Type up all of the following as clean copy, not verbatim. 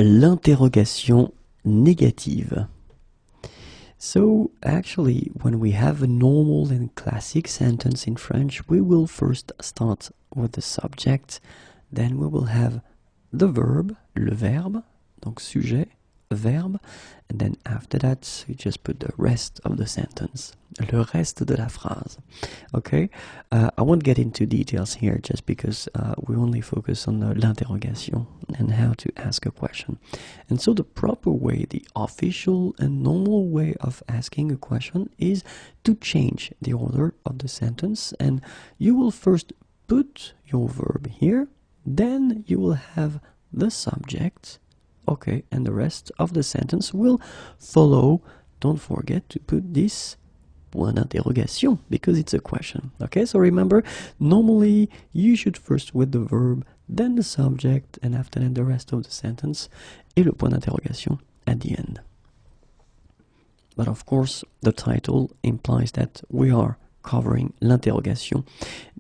l'interrogation négative. So actually, when we have a normal and classic sentence in French, we will first start with the subject, then we will have the verb, le verbe, donc sujet, verbe, and then after that, you just put the rest of the sentence, le reste de la phrase. Okay, I won't get into details here just because we only focus on l'interrogation and how to ask a question. And so the proper way, the official and normal way of asking a question is to change the order of the sentence, and you will first put your verb here, then you will have the subject, okay, and the rest of the sentence will follow. Don't forget to put this point d'interrogation because it's a question. Okay, so remember, normally you should first with the verb, then the subject, and after that the rest of the sentence, et le point d'interrogation at the end. But of course, the title implies that we are covering l'interrogation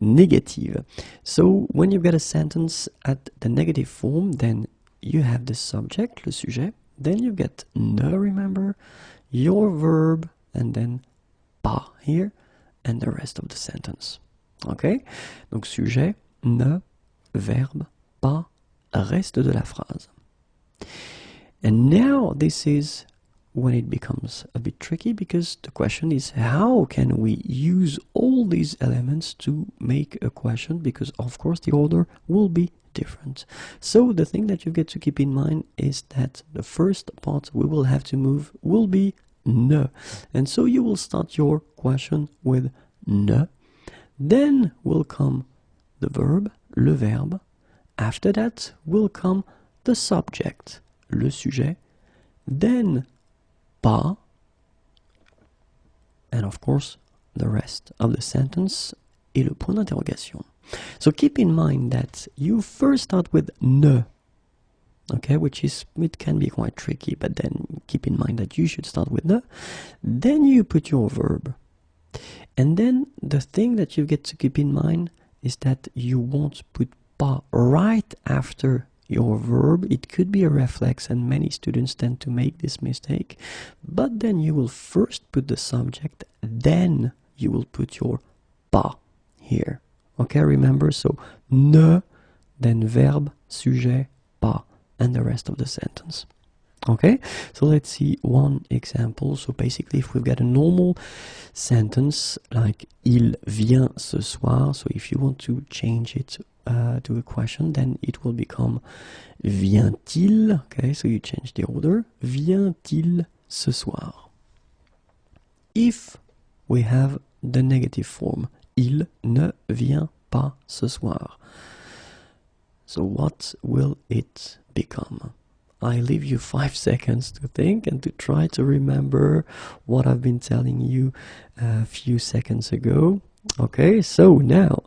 négative. So when you get a sentence at the negative form, then you have the subject, le sujet, then you get ne, remember, your verb, and then pas here, and the rest of the sentence. Okay? Donc sujet, ne, verbe, pas, reste de la phrase. And now this is when it becomes a bit tricky, because the question is, how can we use all these elements to make a question? Because of course the order will be different. So the thing that you get to keep in mind is that the first part we will have to move will be ne. And so you will start your question with ne. Then will come the verb, le verbe. After that will come the subject, le sujet. Then pas, and of course the rest of the sentence et le point d'interrogation. So keep in mind that you first start with ne, okay, which is, it can be quite tricky, but then keep in mind that you should start with ne. Then you put your verb, and then the thing that you get to keep in mind is that you won't put pas right after your verb. It could be a reflex, and many students tend to make this mistake, but then you will first put the subject, then you will put your pas here. Okay, remember, so ne, then verb, sujet, pas, and the rest of the sentence. Okay, so let's see one example. So basically, if we've got a normal sentence like il vient ce soir, so if you want to change it to a question, then it will become vient-il. Okay, so you change the order. Vient-il ce soir? If we have the negative form, il ne vient pas ce soir, so what will it become? I leave you 5 seconds to think and to try to remember what I've been telling you a few seconds ago. Okay, so now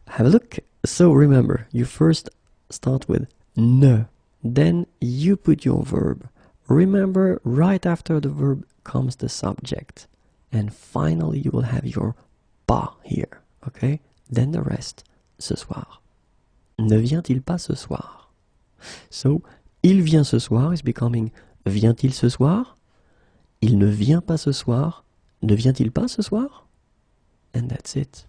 have a look. So remember, you first start with ne, then you put your verb. Remember, right after the verb comes the subject, and finally you will have your pas here. Okay, then the rest, ce soir. Ne vient-il pas ce soir? So il vient ce soir is becoming vient-il ce soir? Il ne vient pas ce soir? Ne vient-il pas ce soir? And that's it.